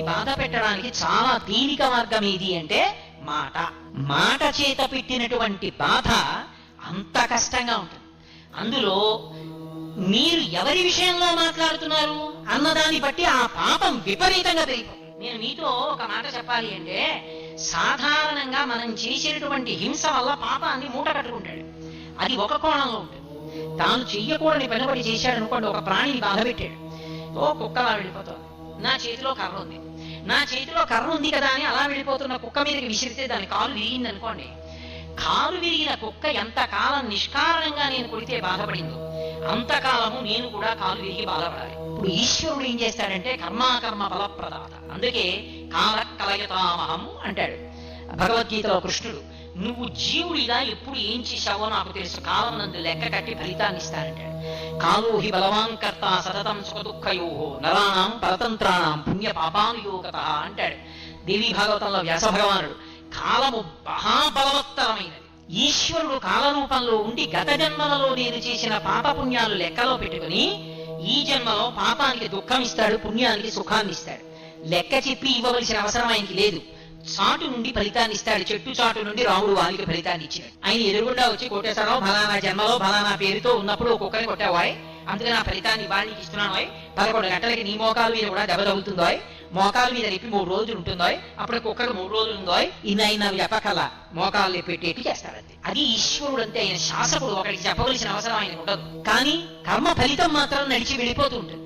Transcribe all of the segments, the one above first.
బాధ పెట్టడానికి చాలా తేలిక మార్గం ఏది అంటే మాట. మాట చేత పెట్టినటువంటి బాధ అంత కష్టంగా ఉంటుంది. అందులో మీరు ఎవరి విషయంలో మాట్లాడుతున్నారు అన్నదాన్ని బట్టి ఆ పాపం విపరీతంగా పెరిగిపోతుంది. నేను మీతో ఒక మాట చెప్పాలి అంటే, సాధారణంగా మనం చేసినటువంటి హింస వల్ల పాపాన్ని మూట కట్టుకుంటాడు. అది ఒక కోణంలో ఉంటుంది. తాను చెయ్యకూడని పనిబడి చేశాడు అనుకోండి, ఒక ప్రాణిని బాధ పెట్టాడు, ఓ కుక్కలా వెళ్ళిపోతుంది. నా చేతిలో కర్ర ఉంది, నా చేతిలో కర్ర ఉంది కదా అని అలా వెళ్ళిపోతున్న కుక్క మీదకి విసిరితే దాని కాలు విరిగింది అనుకోండి, కాలు విరిగిన కుక్క ఎంతకాలం నిష్కారణంగా నేను కొడితే బాధపడిందో అంతకాలము నేను కూడా కాలు విరిగి బాధపడాలి. ఇప్పుడు ఈశ్వరుడు ఏం చేస్తాడంటే కర్మాకర్మ ఫలప్రదాత. అందుకే కాల కలయతామహం అంటాడు భగవద్గీతలో కృష్ణుడు. నువ్వు జీవుడిగా ఎప్పుడు ఏం చేశావో నాకు తెలుసు, కాలం నందు లెక్క కట్టి ఫలితాన్ని ఇస్తానంటాడు. కాలో హి బలవాన్ కర్త సతతం సుఖ దుఃఖయో నరాణం పరతంత్రాణం పుణ్య పాపానుయోగత అంటాడు దేవీ భాగవతంలో వ్యాస భగవానుడు. కాలము మహాబలవత్తరమైనది. ఈశ్వరుడు కాలరూపంలో ఉండి గత జన్మలలో నేను చేసిన పాపపుణ్యాలు లెక్కలో పెట్టుకుని ఈ జన్మలో పాపానికి దుఃఖం ఇస్తాడు, పుణ్యానికి సుఖాన్ని ఇస్తాడు. లెక్క చెప్పి ఇవ్వవలసిన అవసరం ఆయనకి లేదు. చాటు నుండి ఫలితాన్ని ఇస్తాడు. చెట్టు చాటు నుండి రాముడు వారికి ఫలితాన్ని ఇచ్చాడు. ఆయన ఎదురుగుండా వచ్చి కోటేశ్వరరావు ఫలానా జన్మలో ఫలానా పేరుతో ఉన్నప్పుడు ఒక్కొక్కరిని కొట్టావాయ్, అందుకే నా ఫలితాన్ని వాడికి ఇస్తున్నాను, 11 గంటలకి నీ మోకాలు మీద కూడా దెబ్బ తగులుతుందో, మోకాలు మీద రేపి 3 రోజులు ఉంటుందో, అప్పుడు కుక్కకు 3 రోజులు ఉందో, ఇన్నైనవి చెప్పకల మోకాలు పెట్టేట్టు చేస్తాడంతే. అది ఈశ్వరుడు అంతే. ఆయన శాసకుడు, ఒకరికి చెప్పవలసిన అవసరం ఆయన ఉండదు. కానీ కర్మ ఫలితం మాత్రం నడిచి వెళ్ళిపోతూ ఉంటుంది.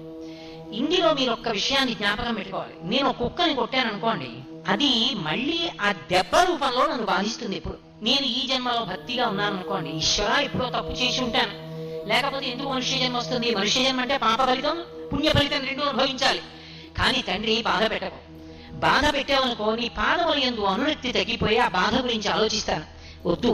ఇందులో మీరు ఒక్క విషయాన్ని జ్ఞాపకం పెట్టుకోవాలి. నేను కుక్కని కొట్టాను అనుకోండి, అది మళ్ళీ ఆ దెబ్బ రూపంలో నన్ను బాధిస్తుంది. ఇప్పుడు నేను ఈ జన్మలో భక్తిగా ఉన్నాను అనుకోండి, ఈశ్వరా ఎప్పుడో తప్పు చేసి ఉంటాను, లేకపోతే ఎందుకు మనుష్య జన్మ వస్తుంది? మనుష్య జన్మ అంటే పాప ఫలితం పుణ్య ఫలితం రెండు అనుభవించాలి. కానీ తండ్రి బాధ పెట్టకు, బాధ పెట్టావనుకో నీ పాదములు యందు అనురక్తి తగ్గిపోయి ఆ బాధ గురించి ఆలోచిస్తాను. వద్దు,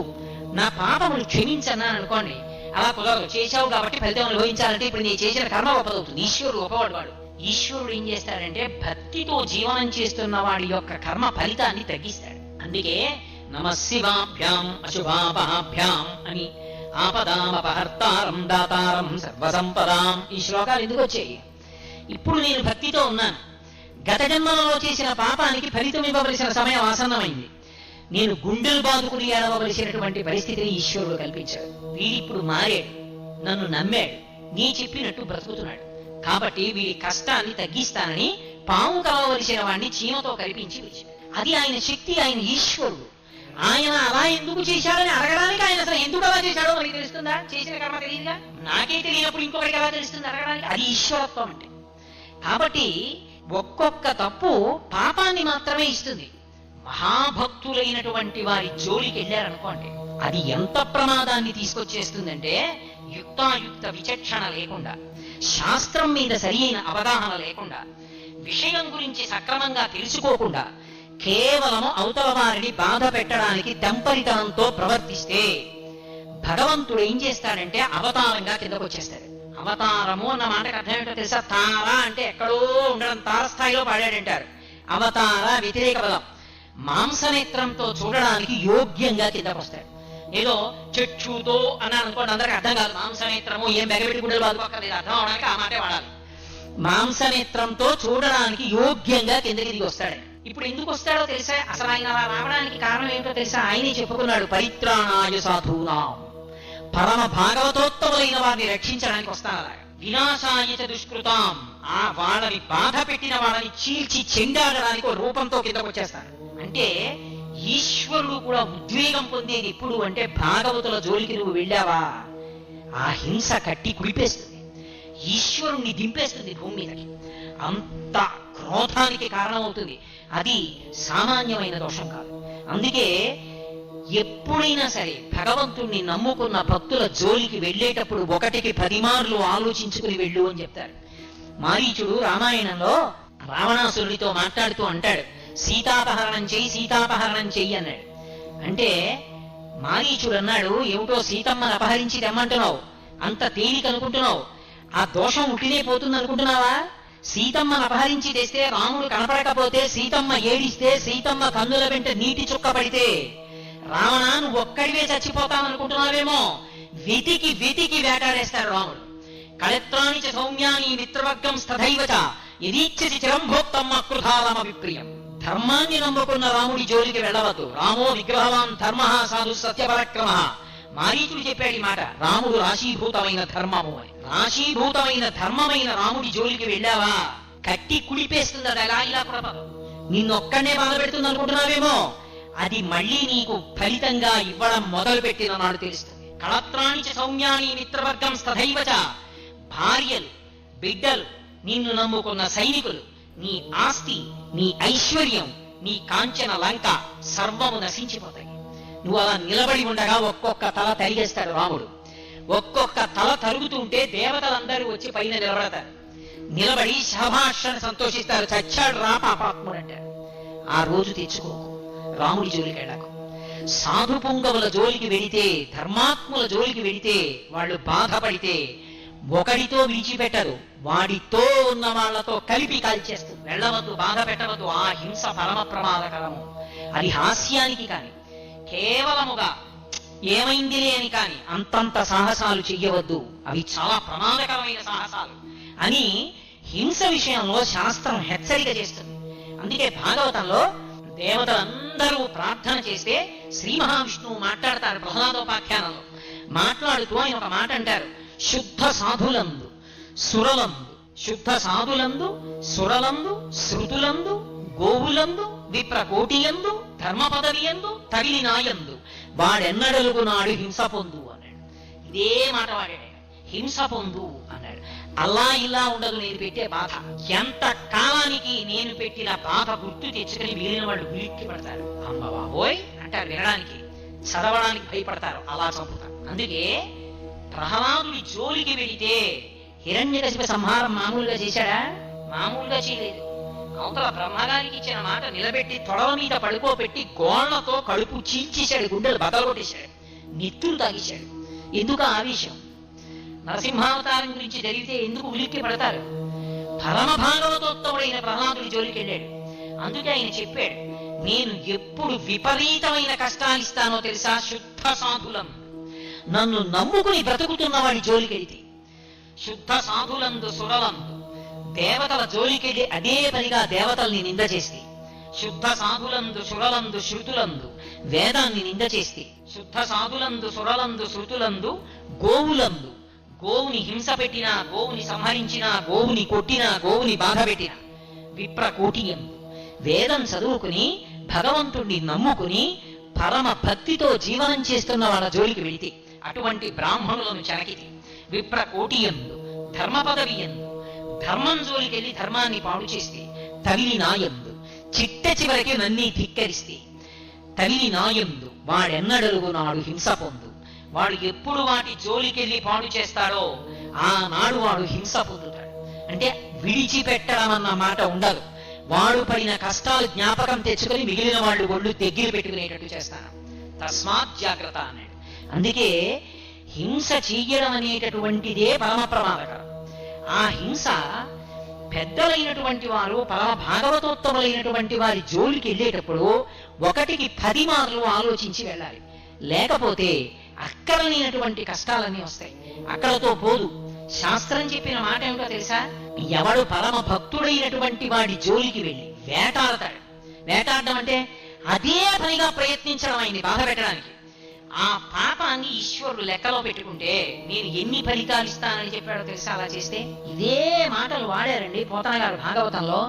నా పాపములు క్షమించన్నాను అనుకోండి, అలా కుదరదు. చేశావు కాబట్టి ఫలితం అనుభవించాలంటే ఇప్పుడు నీ చేసిన కర్మ గొప్పదవుతుంది. ఈశ్వరుడు గొప్పవాడు. వాడు ఈశ్వరుడు ఏం చేస్తాడంటే భక్తితో జీవనం చేస్తున్న వాడి యొక్క కర్మ ఫలితాన్ని తగ్గిస్తాడు. అందుకే నమశివాభ్యాం అశుభాపహాభ్యాం అని ఆపదామపహర్తారం దాతారం సర్వసంపదాం ఈ శ్లోకాలు ఎందుకు వచ్చాయి? ఇప్పుడు నేను భక్తితో ఉన్నాను, గత జన్మలలో చేసిన పాపానికి ఫలితం ఇవ్వవలసిన సమయం ఆసన్నమైంది. నేను గుండెలు బాదుకుని ఏడవలసినటువంటి పరిస్థితిని ఈశ్వరుడు కల్పించాడు. వీడిప్పుడు మారాడు, నన్ను నమ్మాడు, నీ చెప్పినట్టు బ్రతుకుతున్నాడు. కాబట్టి వీడి కష్టాన్ని తగ్గిస్తానని పాము కలవలసిన వాడిని చీమతో కల్పించి విడిచాడు. అది ఆయన శక్తి, ఆయన ఈశ్వరుడు. ఆయన అలా ఎందుకు చేశాడని అడగడానికి ఆయన అసలు ఎందుకు అలా చేశాడో మనకి తెలుస్తుందా? చేసిన కర్మ తెలియదుగా. నాకే తెలియనప్పుడు ఇంకొకరికి ఎలా తెలుస్తుంది అడగడానికి? అది ఈశ్వరత్వం అంటే. కాబట్టి ఒక్కొక్క తప్పు పాపాన్ని మాత్రమే ఇస్తుంది. మహాభక్తులైనటువంటి వారి జోలికి వెళ్ళారనుకోండి, అది ఎంత ప్రమాదాన్ని తీసుకొచ్చేస్తుందంటే యుక్తాయుక్త విచక్షణ లేకుండా, శాస్త్రం మీద సరి అయిన అవగాహన లేకుండా, విషయం గురించి సక్రమంగా తెలుసుకోకుండా కేవలము అవతల వారిని బాధ పెట్టడానికి దంపరితనంతో ప్రవర్తిస్తే భగవంతుడు ఏం చేస్తాడంటే అవతారంగా కిందకు వచ్చేస్తాడు. అవతారము అన్న మాటకు అర్థం ఏంటో తెలుసా? తార అంటే ఎక్కడో ఉండడం, తారస్థాయిలో పాడాడంటారు. అవతార వ్యతిరేక పదం. మాంసనేత్రంతో చూడడానికి యోగ్యంగా కిందకు వస్తాడు. ఏదో చక్షుతో అన్నాను అనుకోండి, అందరికి అర్థం కాదు. మాంసనేత్రము ఏం బెగబెట్టి గుండెలు బాదుకోక్కర్లేదు, అర్థం అవడానికి ఆ మాటే వాడాలి. మాంసనేత్రంతో చూడడానికి యోగ్యంగా కిందకి దిగి వస్తాడు. ఇప్పుడు ఎందుకు వస్తాడో తెలుసా? అసలు ఆయన అలా రావడానికి కారణం ఏంటో తెలుసా? ఆయనే చెప్పుకున్నాడు, పరిత్రాణాయ సాధూనాం, పరమ భాగవతోత్తములైన వారిని రక్షించడానికి వస్తాను. అలాగా వినాశాయ చ దుష్కృతాం, ఆ వాళ్ళని బాధ పెట్టిన వాళ్ళని చీల్చి చెండాడడానికి రూపంతో కిందకు వచ్చేస్తాడు. అంటే ఈశ్వరుడు కూడా ఉద్వేగం పొందేది ఎప్పుడు అంటే భాగవతుల జోలికి నువ్వు వెళ్ళావా, ఆ హింస కట్టి కుడిపేస్తుంది, ఈశ్వరుణ్ణి దింపేస్తుంది భూమి మీదకి. అంత క్రోధానికి కారణమవుతుంది. అది సామాన్యమైన దోషం కాదు. అందుకే ఎప్పుడైనా సరే భగవంతుణ్ణి నమ్ముకున్న భక్తుల జోలికి వెళ్ళేటప్పుడు 1కి 10 మార్లు ఆలోచించుకుని వెళ్ళు అని చెప్తారు. మారీచుడు రామాయణంలో రావణాసురుడితో మాట్లాడుతూ అంటాడు, సీతాపహరణం చెయ్యి, సీతాపహరణం చెయ్యి అన్నాడు. అంటే మారీచుడు అన్నాడు, ఏమిటో సీతమ్మను అపహరించి తెమ్మంటున్నావు, అంత తేలిక అనుకుంటున్నావు, ఆ దోషం ఉట్టినే పోతుంది అనుకుంటున్నావా? సీతమ్మను అపహరించి తెస్తే, రాముడు కనపడకపోతే, సీతమ్మ ఏడిస్తే, సీతమ్మ కన్నుల వెంట నీటి చుక్క పడితే రావణ నువ్వు ఒక్కడివే చచ్చిపోతావనుకుంటున్నావేమో. వెతికి వెతికి వేటాడేస్తాడు రాముడు. కళత్రాణి చ సౌమ్యాని మిత్రవర్గం స్తథైవ చ యదీచ్ఛసి చిరంభోక్తమ్మ కృధారమ విప్రియం. ధర్మాన్ని నమ్ముకున్న రాముడి జోలికి వెళ్ళవద్దు. రామో విగ్రహవాన్ ధర్మ సాధు సత్యపరక్రమ. మారీచుడు చెప్పాడు ఈ మాట, రాముడు రాశీభూతమైన ధర్మము అని. రాశీభూతమైన ధర్మమైన రాముడి జోలికి వెళ్ళావా, కట్టి కుడిపేస్తుంది. అది ఎలా ఇలా కుడపదు, నిన్నొక్కడే బాధ పెడుతుంది అనుకుంటున్నావేమో, అది మళ్ళీ నీకు ఫలితంగా ఇవ్వడం మొదలు పెట్టిన నాడు తెలుస్తుంది. కళత్రాణి చ సౌమ్యాని మిత్రవర్గం స్తథైవచ. భార్యలు, బిడ్డలు, నిన్ను నమ్ముకున్న సైనికులు, నీ ఆస్తి, నీ ఐశ్వర్యం, నీ కాంచన లంక సర్వము నశించిపోతాయి. నువ్వు అలా నిలబడి ఉండగా ఒక్కొక్క తల తరిగేస్తాడు రాముడు. ఒక్కొక్క తల తరుగుతుంటే దేవతలందరూ వచ్చి పైన నిలబడతారు. నిలబడి శభాషని సంతోషిస్తారు. చచ్చాడు రా పాపాత్ముడు అంటారు. ఆ రోజు తెచ్చుకోకు, రాముడి జోలికి వెళ్ళకు. సాధు పుంగవుల జోలికి వెడితే, ధర్మాత్ముల జోలికి వెడితే, వాళ్ళు బాధపడితే ఒకడితో విడిచిపెట్టరు, వాడితో ఉన్న వాళ్లతో కలిపి కాల్చేస్తుంది. వెళ్ళవద్దు, బాధ పెట్టవద్దు. ఆ హింస పరమ ప్రమాదకరము. అది హాస్యానికి కాని, కేవలముగా ఏమైందిలే అని కాని అంతంత సాహసాలు చెయ్యవద్దు. అవి చాలా ప్రమాదకరమైన సాహసాలు అని హింస విషయంలో శాస్త్రం హెచ్చరిక చేస్తుంది. అందుకే భాగవతంలో దేవతలందరూ ప్రార్థన చేస్తే శ్రీ మహావిష్ణువు మాట్లాడతారు. ప్రహ్లాదోపాఖ్యానంలో మాట్లాడుతూ ఆయన ఒక మాట అంటారు, శుద్ధ సాధులందు సురలందు, శుద్ధ సాధులందు సురలందు శృతులందు గోవులందు విప్రకోటియందు ధర్మ పదవియందు తగిలినాయందు వాడెన్నడలుగునాడు హింస పొందు అన్నాడు. ఇదే మాట వాడాడు, హింస పొందు అన్నాడు. అలా ఇలా ఉండదు నేను పెట్టే బాధ. ఎంత కాలానికి నేను పెట్టిన బాధ గుర్తు తెచ్చుకొని మిగిలిన వాళ్ళు ఉలిక్కి పడతారు. అమ్మ బాబోయ్ అంటారు, వినడానికి చదవడానికి భయపడతారు, అలా చంపుతారు. అందుకే ప్రహ్లాదుడి జోలికి వెళితే హిరణ్యకశిప సంహారం మామూలుగా చేశాడా? మామూలుగా చేయలేదు. అవతల బ్రహ్మగారికి ఇచ్చిన మాట నిలబెట్టి తొడవ మీద పడుకోబెట్టి గోళ్లతో కడుపు చీల్చేశాడు, గుండెలు బదలు కొట్టేశాడు, నెత్తులు తాగేశాడు. ఎందుకు ఆవేశం? నరసింహావతారం గురించి జరిగితే ఎందుకు ఉలిక్కి పడతారు? పరమ భాగవతోత్తముడైన ప్రహ్లాదుడి జోలికి వెళ్ళాడు. అందుకే ఆయన చెప్పాడు, నేను ఎప్పుడు విపరీతమైన కష్టాలు ఇస్తానో తెలుసా? శుద్ధ సాధులం, నన్ను నమ్ముకుని బ్రతుకుతున్న వాడి జోలికెడితే. శుద్ధ సాధులందు సురలందు, దేవతల జోలికెళ్ళి అదే పనిగా దేవతల్ని నింద చేస్తే. శుద్ధ సాధులందు సురలందు శృతులందు, వేదాన్ని నింద చేస్తే. శుద్ధ సాధులందు సురలందు శృతులందు గోవులందు, గోవుని హింస పెట్టినా, గోవుని సంహరించినా, గోవుని కొట్టినా, గోవుని బాధ పెట్టినా. విప్రకోటియందు, వేదం చదువుకుని భగవంతుణ్ణి నమ్ముకుని పరమ భక్తితో జీవనం చేస్తున్న వాళ్ళ జోలికి వెళితే అటువంటి బ్రాహ్మణులను చెనకితి. విప్రకోటియందు, ధర్మ పదవియందు, ధర్మం జోలికెళ్ళి ధర్మాన్ని పాడు చేస్తే. తల్లి నాయందు, చిట్ట చివరికి నన్ని ధిక్కరిస్తే. తల్లి నాయందు వాడెన్నడలుగునాడు హింస పొందు. వాడు ఎప్పుడు వాటి జోలికెళ్ళి పాడు చేస్తాడో ఆనాడు వాడు హింస పొందుతాడు. అంటే విడిచిపెట్టడం అన్న మాట ఉండదు. వాడు పడిన కష్టాలు జ్ఞాపకం తెచ్చుకొని మిగిలిన వాళ్ళు ఒళ్ళు దగ్గర పెట్టుకునేటట్టు చేస్తాను. తస్మాత్ జాగ్రత్త అన్నాడు. అందుకే హింస చెయ్యడం అనేటటువంటిదే పరమ ప్రమాదకరం. ఆ హింస పెద్దలైనటువంటి వారు, పరమ భాగవతోత్తములైనటువంటి వారి జోలికి వెళ్ళేటప్పుడు 1కి 10 మార్లు ఆలోచించి వెళ్ళాలి. లేకపోతే అక్కరలేనటువంటి కష్టాలన్నీ వస్తాయి. అక్కడతో పోదు. శాస్త్రం చెప్పిన మాట ఏమిటో తెలుసా? ఎవడు పరమ భక్తుడైనటువంటి వాడి జోలికి వెళ్ళి వేటాడతాడు. వేటాడడం అంటే అదే పనిగా ప్రయత్నించడం, ఆయన్ని బాధ పెట్టడానికి. ఆ పాపాన్ని ఈశ్వరుడు లెక్కలో పెట్టుకుంటే నేను ఎన్ని ఫలితాలు ఇస్తానని చెప్పాడో తెలుసా? అలా చేస్తే ఇదే మాటలు వాడారండి పోతన గారు భాగవతంలో.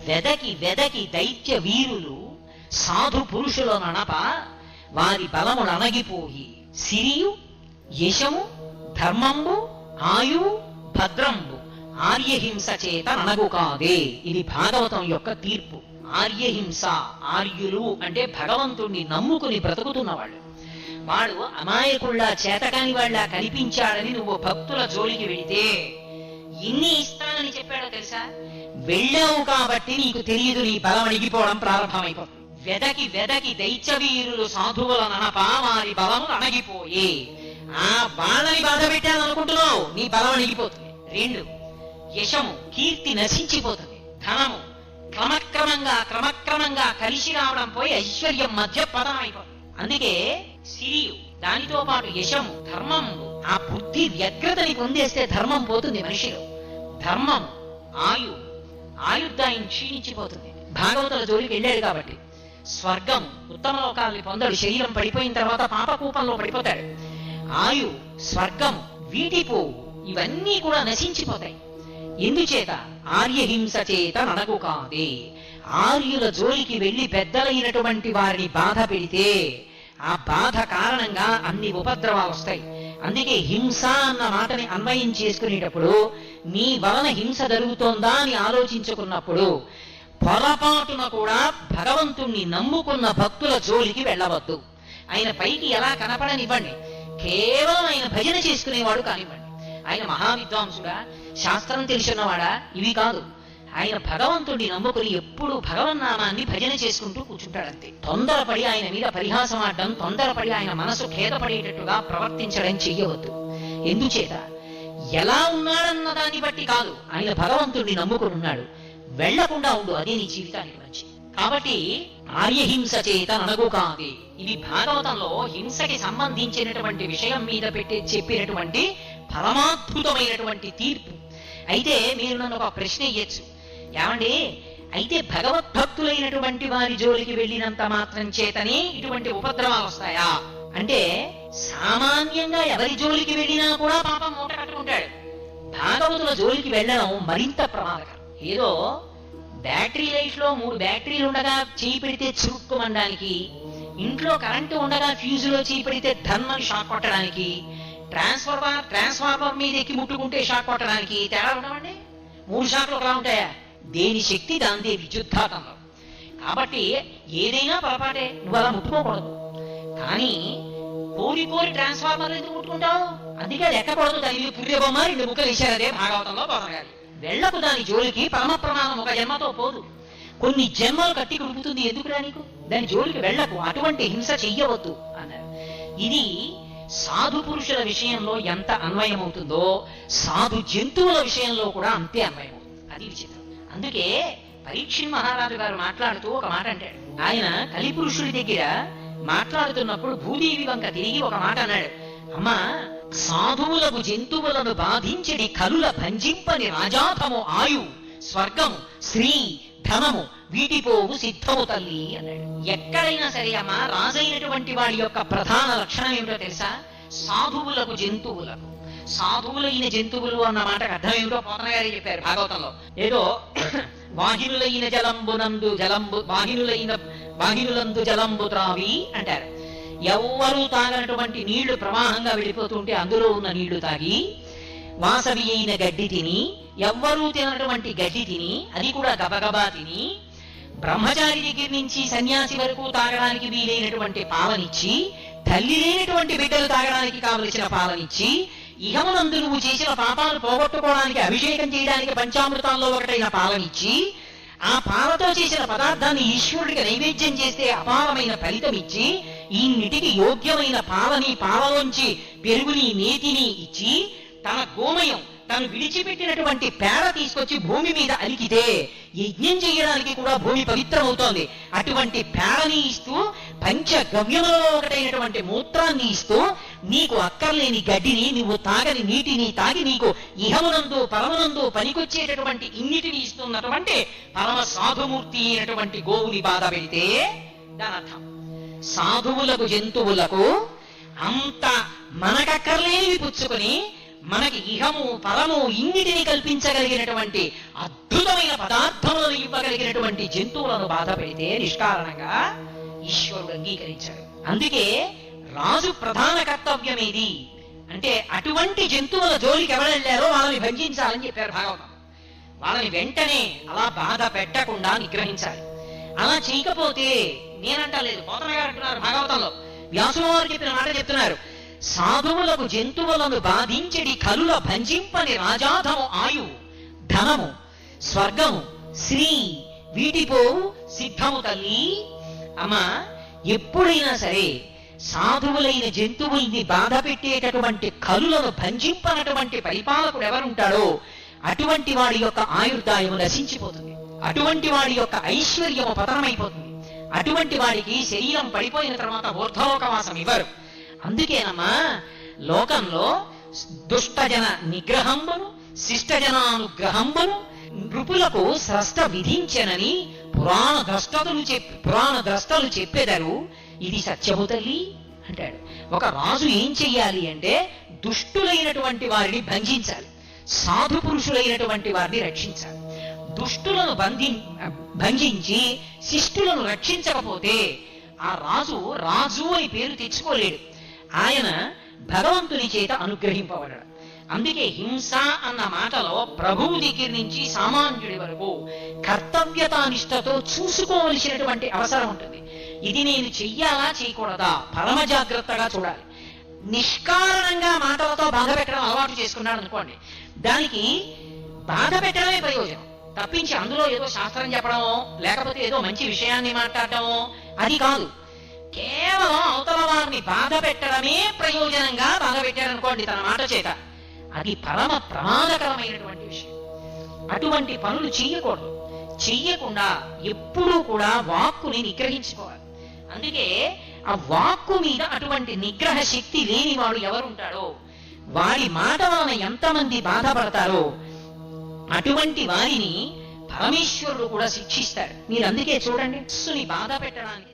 వెదకి వెదకి దైత్య వీరులు సాధు పురుషుల నడప వారి బలములు అనగిపోయి సిరియు యశము ధర్మంబు ఆయు భద్రంబు ఆర్యహింస చేత ననగు కాదే. ఇది భాగవతం యొక్క తీర్పు. ఆర్యహింస, ఆర్యులు అంటే భగవంతుణ్ణి నమ్ముకుని బ్రతుకుతున్నవాళ్ళు. వాడు అమాయకుళ్ళ చేతకాని వాళ్ళ కనిపించాడని నువ్వు భక్తుల జోలికి వెళితే ఎన్ని ఇస్తానని చెప్పాడో తెలుసా? వెళ్ళావు కాబట్టి నీకు తెలియదు, నీ బలం అణిగిపోవడం ప్రారంభమైపోతుంది. వెదకి వెదకి దైత్యవీరులు సాధువుల ననప వారి బలము అణగిపోయి, ఆ వాళ్ళని బాధ పెట్టాలనుకుంటున్నావు, నీ బలం అణిగిపోతుంది. 2 యశము, కీర్తి నశించిపోతుంది. ధనము క్రమక్రమంగా కలిసి రావడం పోయి ఐశ్వర్యం మధ్య పదం అయిపోతుంది. అందుకే సిరియు, దానితో పాటు యశము, ధర్మము, ఆ బుద్ధి వ్యగ్రతని పొందేస్తే ధర్మం పోతుంది మనిషిలో. ధర్మము, ఆయు, ఆయుర్దాయం క్షీణించిపోతుంది. భాగవతుల జోలికి వెళ్ళాడు కాబట్టి స్వర్గం ఉత్తమ లోకాలని పొందడు. శరీరం పడిపోయిన తర్వాత పాపకూపంలో పడిపోతాడు. ఆయు, స్వర్గం, వీటిపోవు, ఇవన్నీ కూడా నశించిపోతాయి. ఎందుచేత ఆర్యహింస చేత నడకు కాదే. ఆర్యుల జోలికి వెళ్లి పెద్దలైనటువంటి వారిని బాధ పెడితే ఆ బాధ కారణంగా అన్ని ఉపద్రవాలు వస్తాయి. అందుకే హింస అన్న మాటని అన్వయం చేసుకునేటప్పుడు నీ వలన హింస జరుగుతోందా అని ఆలోచించుకున్నప్పుడు పొరపాటున కూడా భగవంతుణ్ణి నమ్ముకున్న భక్తుల జోలికి వెళ్ళవద్దు. ఆయన పైకి ఎలా కనపడనివ్వండి, కేవలం ఆయన భజన చేసుకునేవాడు కానివ్వండి. ఆయన మహావిద్వాంసుడా, శాస్త్రం తెలిసినవాడా, ఇవి కాదు. ఆయన భగవంతుడిని నమ్ముకుని ఎప్పుడు భగవన్నామాన్ని భజన చేసుకుంటూ కూర్చుంటాడంతే. తొందరపడి ఆయన మీద పరిహాసం ఆడడం, తొందరపడి ఆయన మనసు ఖేదపడేటట్టుగా ప్రవర్తించడం చెయ్యవద్దు. ఎందుచేత ఎలా ఉన్నాడన్న దాన్ని బట్టి కాదు, ఆయన భగవంతుడిని నమ్ముకుని ఉన్నాడు, వెళ్లకుండా ఉండు, అదే నీ జీవితానికి మంచి. కాబట్టి ఆర్యహింస చేత నడగు కాదే. ఇది భాగవతంలో హింసకి సంబంధించినటువంటి విషయం మీద చెప్పినటువంటి పరమాద్భుతమైనటువంటి తీర్పు. అయితే మీరు నన్ను ఒక ప్రశ్న ఇయ్యచ్చు, ఏమండి అయితే భగవద్భక్తులైనటువంటి వారి జోలికి వెళ్ళినంత మాత్రం చేతనే ఇటువంటి ఉపద్రవాలు వస్తాయా అంటే, సామాన్యంగా ఎవరి జోలికి వెళ్ళినా కూడా పాపం మూట కట్టుకుంటాడు. భాగవతుల జోలికి వెళ్ళడం మరింత ప్రమాదకరం. ఏదో బ్యాటరీ లైఫ్ లో 3 బ్యాటరీలు ఉండగా చేయి పెడితే చురుక్కుమనడానికి, ఇంట్లో కరెంటు ఉండగా ఫ్యూజులో చేయి పెడితే ధన్మని షాక్ కొట్టడానికి, ట్రాన్స్ఫార్మర్ మీద ఎక్కి ముట్టుకుంటే షాక్ కొట్టడానికి తేడా ఉండవండి. 3 షాక్లు ఒకలా ఉంటాయా? దేని శక్తి దాందే విద్యుద్ఘాతంలో. కాబట్టి ఏదైనా పొరపాటే, నువ్వు అలా ముట్టుకోకూడదు. కానీ కోరి ట్రాన్స్ఫార్మర్ ఎందుకు ముట్టుకుంటావు? అందుకే అది ఎక్కకూడదు. దాని పుర్రెబొమ్మ 2 ముక్కలు ఇచ్చారదే భాగవతంలో పోతగాలి. వెళ్ళకు దాని జోలికి. పరమ ప్రమాణం ఒక జన్మతో పోదు, కొన్ని జన్మలు కట్టి కుడుపుతుంది. ఎందుకురా నీకు? దాని జోలికి వెళ్ళకు, అటువంటి హింస చెయ్యవద్దు అన్నారు. ఇది సాధు పురుషుల విషయంలో ఎంత అన్వయమవుతుందో సాధు జంతువుల విషయంలో కూడా అంతే అన్వయమవుతుంది. అది విచిత్రం. అందుకే పరీక్షిత్ మహారాజు గారు మాట్లాడుతూ ఒక మాట అంటాడు. ఆయన కలిపురుషుడి దగ్గర మాట్లాడుతున్నప్పుడు భూదేవి వంక తిరిగి ఒక మాట అన్నాడు. అమ్మా, సాధువులకు జంతువులను బాధించడి కలుల భంజింపని రాజాధము ఆయు, స్వర్గము, శ్రీ, ధనము, వీటిపోవు సిద్ధము తల్లి అన్నాడు. ఎక్కడైనా సరే అమ్మా, రాజైనటువంటి వాడి యొక్క ప్రధాన లక్షణం ఏమిటో తెలుసా? సాధువులకు జంతువులకు. సాధువులైన జంతువులు అన్న మాటకు అర్థం ఏమిటో పోతన గారే చెప్పారు భాగవతంలో. ఏదో వాహినులైన వాహినులందు జలంబు త్రావి అంటారు. ఎవ్వరూ తాగనటువంటి నీళ్లు ప్రవాహంగా వెళ్ళిపోతుంటే అందులో ఉన్న నీళ్లు తాగి, వాసవి అయిన గడ్డి తిని, ఎవ్వరూ తినటువంటి గడ్డి తిని, అది కూడా గబగబా తిని, బ్రహ్మచారి దగ్గర నుంచి సన్యాసి వరకు తాగడానికి వీలైనటువంటి పాలనిచ్చి, తల్లి లేనటువంటి బిడ్డలు తాగడానికి కావలసిన పాలనిచ్చి, ఇహమునందు నువ్వు చేసిన పాపాలు పోగొట్టుకోవడానికి అభిషేకం చేయడానికి పంచామృతాల్లో ఒకటైన పాలనిచ్చి, ఆ పాలతో చేసిన పదార్థాన్ని ఈశ్వరుడికి నైవేద్యం చేస్తే అపారమైన ఫలితం ఇచ్చి, ఈన్నిటికి యోగ్యమైన పాలని, పాలలోంచి పెరుగుని, నేతిని ఇచ్చి, తన గోమయం, తను విడిచిపెట్టినటువంటి పేడ తీసుకొచ్చి భూమి మీద అలికితే యజ్ఞం చేయడానికి కూడా భూమి పవిత్రమవుతోంది. అటువంటి పేడని ఇస్తూ, పంచగవ్యములలో ఒకటైనటువంటి మూత్రాన్ని ఇస్తూ, నీకు అక్కర్లేని గడ్డిని, నువ్వు తాగని నీటిని తాగి, నీకు ఇహమునందు పరమునందు పనికొచ్చేటటువంటి ఇన్నిటిని ఇస్తున్నటువంటి పరమ సాధుమూర్తి అయినటువంటి గోవుని బాధ పెడితే దాని అర్థం సాధువులకు జంతువులకు అంత మనకక్కర్లేనివి పుచ్చుకొని మనకి ఇహము పరము ఇన్నిటిని కల్పించగలిగినటువంటి అద్భుతమైన పదార్థములను ఇవ్వగలిగినటువంటి జంతువులను బాధ పెడితే నిష్కారణంగా ఈశ్వరుడు అంగీకరించాడు. అందుకే రాజు ప్రధాన కర్తవ్యం ఏది అంటే, అటువంటి జంతువుల జోలికి ఎవరెళ్ళారో వాళ్ళని భంజించాలని చెప్పారు భాగవతం. వాళ్ళని వెంటనే అలా బాధ పెట్టకుండా నిగ్రహించాలి. అలా చేయకపోతే, నేనంటలేదు, పోతన గారు అంటున్నారు భాగవతంలో, వ్యాసుల వారు చెప్పిన మాట చెప్తున్నారు. సాధువులకు జంతువులను బాధించడి కలుల భంజింపని రాజాధము ఆయు, ధనము, స్వర్గము, శ్రీ, వీటిపోవు సిద్ధము తల్లి. అమ్మా, ఎప్పుడైనా సరే సాధువులైన జంతువుల్ని బాధ పెట్టేటటువంటి కలులను భంజింపనటువంటి పరిపాలకుడు ఎవరుంటాడో అటువంటి వాడి యొక్క ఆయుర్దాయము నశించిపోతుంది, అటువంటి వాడి యొక్క ఐశ్వర్యము పతనమైపోతుంది, అటువంటి వాడికి శరీరం పడిపోయిన తర్వాత ఊర్ధ్వలోకవాసం ఇవ్వరు. అందుకేనమ్మా లోకంలో దుష్టజన నిగ్రహంబును, శిష్టజనానుగ్రహంబును, నృపులకు స్రష్ట విధించనని పురాణ ద్రష్టలు చెప్పెదరు, ఇది సత్యము తల్లి అంటాడు. ఒక రాజు ఏం చెయ్యాలి అంటే దుష్టులైనటువంటి వారిని భంజించాలి, సాధు పురుషులైనటువంటి వారిని రక్షించాలి. దుష్టులను భంజించి శిష్టులను రక్షించకపోతే ఆ రాజు రాజు అని పేరు తెచ్చుకోలేడు, ఆయన భగవంతుని చేత అనుగ్రహింపబడడు. అందుకే హింస అన్న మాటలో ప్రభువు దగ్గర నుంచి సామాన్యుడి వరకు కర్తవ్యతానిష్టతో చూసుకోవలసినటువంటి అవసరం ఉంటుంది. ఇది నేను చెయ్యాలా చేయకూడదా పరమ జాగ్రత్తగా చూడాలి. నిష్కారణంగా మాటలతో బాధ పెట్టడం అలవాటు చేసుకున్నాడు అనుకోండి, దానికి బాధ పెట్టడమే ప్రయోజనం తప్పించి అందులో ఏదో శాస్త్రం చెప్పడమో లేకపోతే ఏదో మంచి విషయాన్ని మాట్లాడటమో అది కాదు. కేవలం అవతల వారిని బాధ పెట్టడమే ప్రయోజనంగా బాధ పెట్టాడనుకోండి తన మాట చేత, అది పరమ ప్రమాదకరమైనటువంటి విషయం. అటువంటి పనులు చెయ్యకూడదు. చెయ్యకుండా ఎప్పుడూ కూడా వాక్కుని నిగ్రహించుకోవాలి. అందుకే ఆ వాక్కు మీద అటువంటి నిగ్రహ శక్తి లేని వాడు ఎవరుంటాడో, వారి మాట వలన ఎంతమంది బాధపడతారో అటువంటి వారిని పరమేశ్వరుడు కూడా శిక్షిస్తాడు. మీరు అందుకే చూడండి, బాధ పెట్టడానికి